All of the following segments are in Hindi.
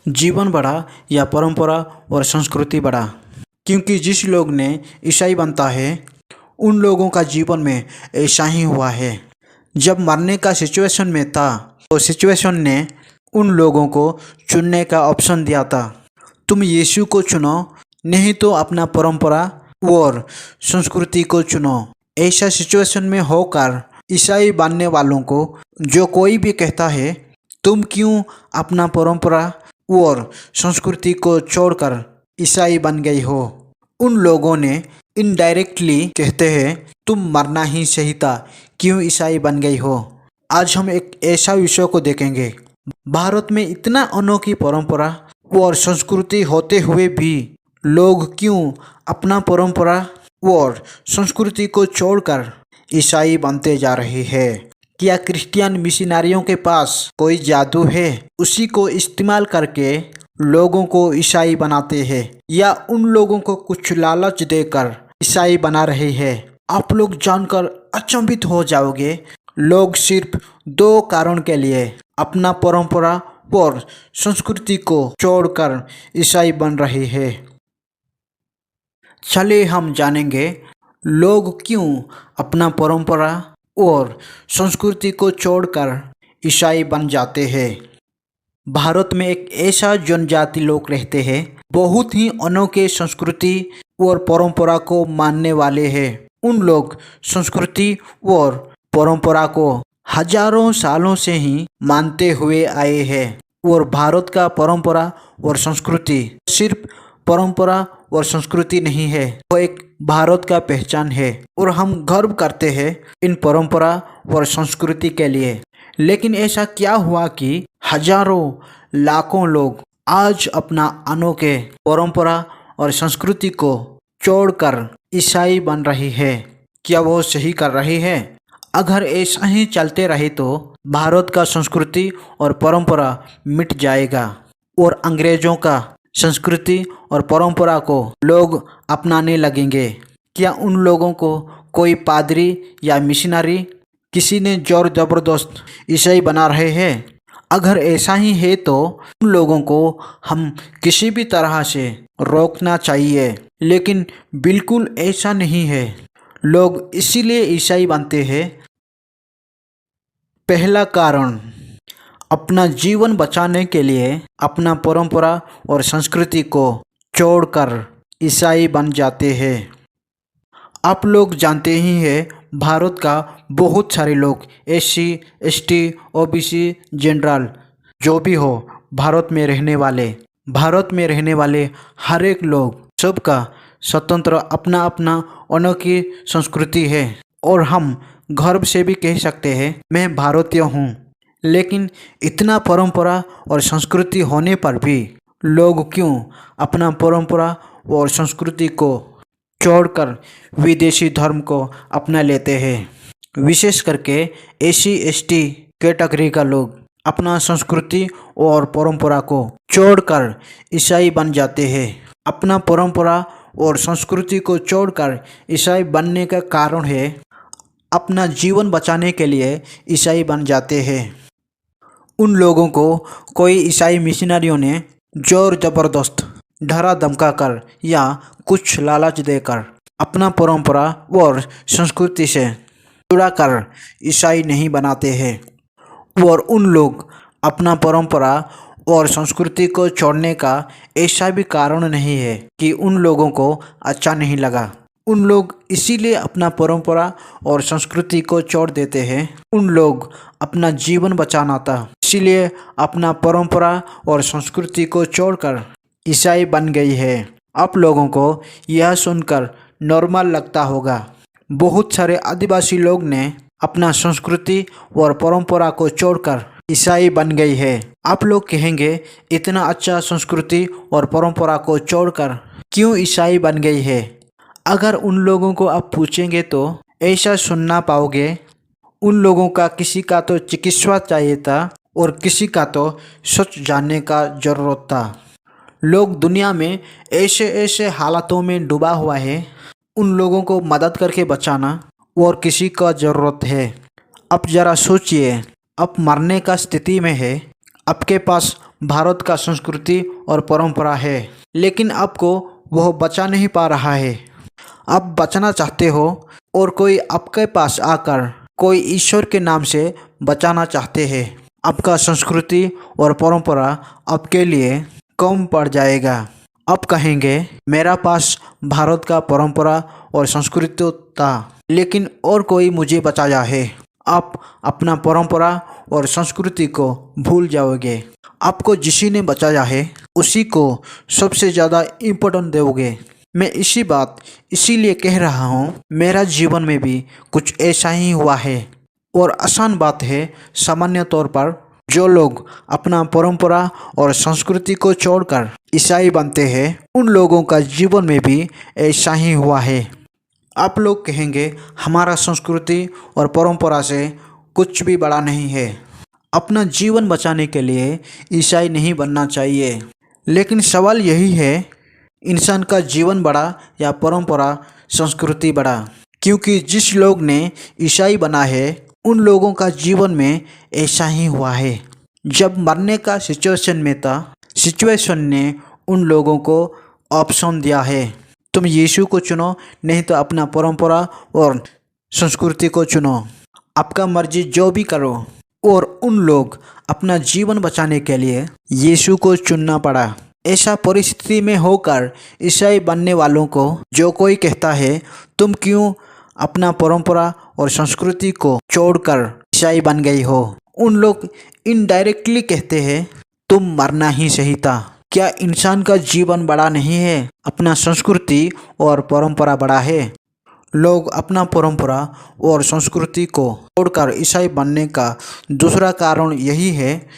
जीवन बढ़ा या परंपरा और संस्कृति बढ़ा। क्योंकि जिस लोग ने ईसाई बनता है उन लोगों का जीवन में ऐसा ही हुआ है। जब मरने का सिचुएशन में था तो सिचुएशन ने उन लोगों को चुनने का ऑप्शन दिया था। तुम यीशु को चुनो, नहीं तो अपना परंपरा और संस्कृति को चुनो। ऐसा सिचुएशन में होकर ईसाई बनने वालों को जो कोई भी कहता है तुम क्यों अपना परंपरा और संस्कृति को छोड़कर ईसाई बन गई हो, उन लोगों ने इनडायरेक्टली कहते हैं तुम मरना ही सही था, क्यों ईसाई बन गई हो। आज हम एक ऐसा विषय को देखेंगे। भारत में इतना अनोखी परंपरा और संस्कृति होते हुए भी लोग क्यों अपना परंपरा और संस्कृति को छोड़कर ईसाई बनते जा रहे हैं। क्या क्रिश्चियन मिशनरियों के पास कोई जादू है, उसी को इस्तेमाल करके लोगों को ईसाई बनाते हैं, या उन लोगों को कुछ लालच देकर ईसाई बना रहे हैं। आप लोग जानकर अचंभित हो जाओगे। लोग सिर्फ दो कारण के लिए अपना परंपरा और संस्कृति को छोड़कर ईसाई बन रहे हैं। चलिए हम जानेंगे लोग क्यों अपना परंपरा और संस्कृति को छोड़कर ईसाई बन जाते हैं। भारत में एक ऐसा जनजाति लोग रहते हैं, बहुत ही अनोखे संस्कृति और परंपरा को मानने वाले हैं। उन लोग संस्कृति और परंपरा को हजारों सालों से ही मानते हुए आए हैं। और भारत का परंपरा और संस्कृति सिर्फ परंपरा और संस्कृति नहीं है, वो एक भारत का पहचान है और हम गर्व करते हैं इन परंपरा और संस्कृति के लिए। लेकिन ऐसा क्या हुआ कि हजारों लाखों लोग आज अपना अनोखे परंपरा और संस्कृति को छोड़कर ईसाई बन रही है। क्या वो सही कर रही है? अगर ऐसा ही चलते रहे तो भारत का संस्कृति और परंपरा मिट जाएगा और अंग्रेजों का संस्कृति और परंपरा को लोग अपनाने लगेंगे। क्या उन लोगों को कोई पादरी या मिशनरी किसी ने जोर जबरदस्त ईसाई बना रहे हैं? अगर ऐसा ही है तो उन लोगों को हम किसी भी तरह से रोकना चाहिए। लेकिन बिल्कुल ऐसा नहीं है। लोग इसीलिए ईसाई बनते हैं। पहला कारण, अपना जीवन बचाने के लिए अपना परंपरा और संस्कृति को छोड़कर ईसाई बन जाते हैं। आप लोग जानते ही हैं भारत का बहुत सारे लोग SC ST OBC जनरल जो भी हो, भारत में रहने वाले हर एक लोग सबका स्वतंत्र अपना अपना अनोखी संस्कृति है और हम गर्व से भी कह सकते हैं मैं भारतीय हूँ। लेकिन इतना परंपरा और संस्कृति होने पर भी लोग क्यों अपना परंपरा और संस्कृति को छोड़कर विदेशी धर्म को अपना लेते हैं। विशेष करके SC ST कैटेगरी का लोग अपना संस्कृति और परंपरा को छोड़कर ईसाई बन जाते हैं। अपना परंपरा और संस्कृति को छोड़कर ईसाई बनने का कारण है अपना जीवन बचाने के लिए ईसाई बन जाते हैं। उन लोगों को कोई ईसाई मिशनरियों ने जोर जबरदस्त डरा धमकाकर या कुछ लालच देकर अपना परंपरा और संस्कृति से जुड़ाकर ईसाई नहीं बनाते हैं। और उन लोग अपना परंपरा और संस्कृति को छोड़ने का ऐसा भी कारण नहीं है कि उन लोगों को अच्छा नहीं लगा। उन लोग इसीलिए अपना परंपरा और संस्कृति को छोड़ देते हैं। उन लोग अपना जीवन बचाना था, इसीलिए अपना परंपरा और संस्कृति को छोड़कर ईसाई बन गई है। आप लोगों को यह सुनकर नॉर्मल लगता होगा। बहुत सारे आदिवासी लोग ने अपना संस्कृति और परंपरा को छोड़कर ईसाई बन गई है। आप लोग कहेंगे इतना अच्छा संस्कृति और परंपरा को छोड़कर क्यों ईसाई बन गई है? अगर उन लोगों को आप पूछेंगे तो ऐसा सुनना पाओगे, उन लोगों का किसी का तो चिकित्सा चाहिए था और किसी का तो सच जानने का ज़रूरत था। लोग दुनिया में ऐसे ऐसे हालातों में डूबा हुआ है, उन लोगों को मदद करके बचाना और किसी का ज़रूरत है। अब ज़रा सोचिए, अब मरने का स्थिति में है, आपके पास भारत का संस्कृति और परंपरा है, लेकिन आपको वह बचा नहीं पा रहा है। आप बचाना चाहते हो और कोई आपके पास आकर कोई ईश्वर के नाम से बचाना चाहते हैं। आपका संस्कृति और परंपरा आपके लिए कम पड़ जाएगा। आप कहेंगे मेरा पास भारत का परंपरा और संस्कृति था, लेकिन और कोई मुझे बचाया है। आप अपना परंपरा और संस्कृति को भूल जाओगे। आपको जिसी ने बचाया है उसी को सबसे ज़्यादा इम्पोर्टेंट दोगे। मैं इसीलिए कह रहा हूँ, मेरा जीवन में भी कुछ ऐसा ही हुआ है। और आसान बात है, सामान्य तौर पर जो लोग अपना परंपरा और संस्कृति को छोड़कर ईसाई बनते हैं, उन लोगों का जीवन में भी ऐसा ही हुआ है। आप लोग कहेंगे हमारा संस्कृति और परंपरा से कुछ भी बड़ा नहीं है। अपना जीवन बचाने के लिए ईसाई नहीं बनना चाहिए। लेकिन सवाल यही है, इंसान का जीवन बड़ा या परंपरा संस्कृति बड़ा? क्योंकि जिस लोग ने ईसाई बना है उन लोगों का जीवन में ऐसा ही हुआ है। जब मरने का सिचुएशन ने उन लोगों को ऑप्शन दिया है, तुम यीशु को चुनो, नहीं तो अपना परंपरा और संस्कृति को चुनो। आपका मर्जी जो भी करो। और उन लोग अपना जीवन बचाने के लिए यीशु को चुनना पड़ा। ऐसा परिस्थिति में होकर ईसाई बनने वालों को जो कोई कहता है तुम क्यों अपना परंपरा और संस्कृति को छोड़कर ईसाई बन गई हो, उन लोग इनडायरेक्टली कहते हैं तुम मरना ही सही था। क्या इंसान का जीवन बड़ा नहीं है? अपना संस्कृति और परंपरा बड़ा है। लोग अपना परंपरा और संस्कृति को छोड़कर ईसाई बनने का दूसरा कारण यही है,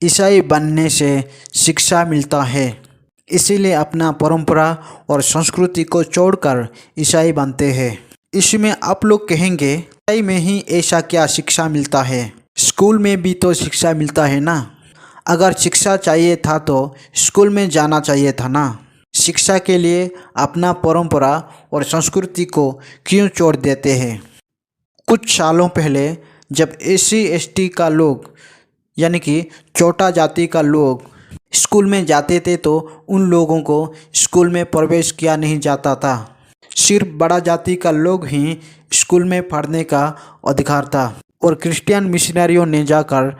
ईसाई बनने से शिक्षा मिलता है, इसीलिए अपना परंपरा और संस्कृति को छोड़कर ईसाई बनते हैं। इसमें आप लोग कहेंगे ईसाई में ही ऐसा क्या शिक्षा मिलता है? स्कूल में भी तो शिक्षा मिलता है ना। अगर शिक्षा चाहिए था तो स्कूल में जाना चाहिए था ना। शिक्षा के लिए अपना परंपरा और संस्कृति को क्यों छोड़ देते हैं? कुछ सालों पहले जब SC/ST का लोग यानी कि छोटा जाति का लोग स्कूल में जाते थे तो उन लोगों को स्कूल में प्रवेश किया नहीं जाता था। सिर्फ बड़ा जाति का लोग ही स्कूल में पढ़ने का अधिकार था। और क्रिश्चियन मिशनरियों ने जाकर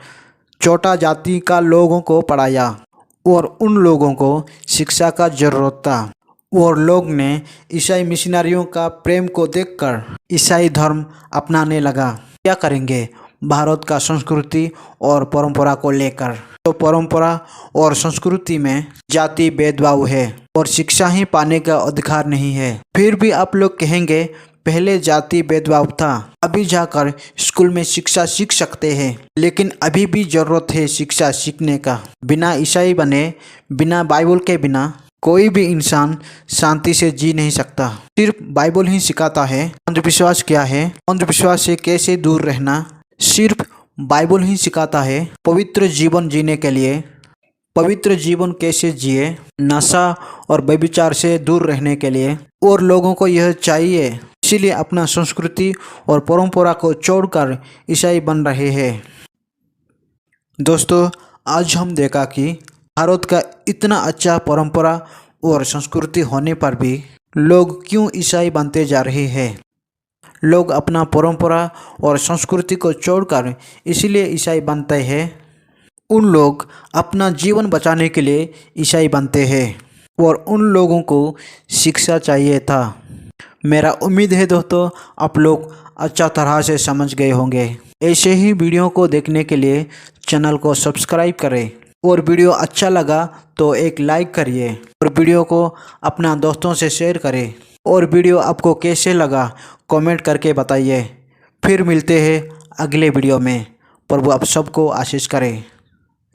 छोटा जाति का लोगों को पढ़ाया और उन लोगों को शिक्षा का ज़रूरत था। और लोग ने ईसाई मिशनरियों का प्रेम को देखकर ईसाई धर्म अपनाने लगा। क्या करेंगे भारत का संस्कृति और परंपरा को लेकर? तो परंपरा और संस्कृति में जाति भेदभाव है और शिक्षा ही पाने का अधिकार नहीं है। फिर भी आप लोग कहेंगे पहले जाति भेदभाव था, अभी जाकर स्कूल में शिक्षा सीख सकते हैं। लेकिन अभी भी ज़रूरत है शिक्षा सीखने का। बिना ईसाई बने, बिना बाइबल के बिना कोई भी इंसान शांति से जी नहीं सकता। सिर्फ बाइबल ही सिखाता है अंधविश्वास क्या है, अंधविश्वास से कैसे दूर रहना। सिर्फ बाइबल ही सिखाता है पवित्र जीवन जीने के लिए, पवित्र जीवन कैसे जिए, नशा और व्यभिचार से दूर रहने के लिए। और लोगों को यह चाहिए, इसीलिए अपना संस्कृति और परंपरा को छोड़कर ईसाई बन रहे हैं। दोस्तों, आज हम देखा कि भारत का इतना अच्छा परंपरा और संस्कृति होने पर भी लोग क्यों ईसाई बनते जा रहे हैं। लोग अपना परंपरा और संस्कृति को छोड़कर इसलिए ईसाई बनते हैं। उन लोग अपना जीवन बचाने के लिए ईसाई बनते हैं और उन लोगों को शिक्षा चाहिए था। मेरा उम्मीद है दोस्तों आप लोग अच्छा तरह से समझ गए होंगे। ऐसे ही वीडियो को देखने के लिए चैनल को सब्सक्राइब करें और वीडियो अच्छा लगा तो एक लाइक करिए और वीडियो को अपना दोस्तों से शेयर करें। और वीडियो आपको कैसे लगा कमेंट करके बताइए। फिर मिलते हैं अगले वीडियो में। प्रभु आप सबको आशीष करे।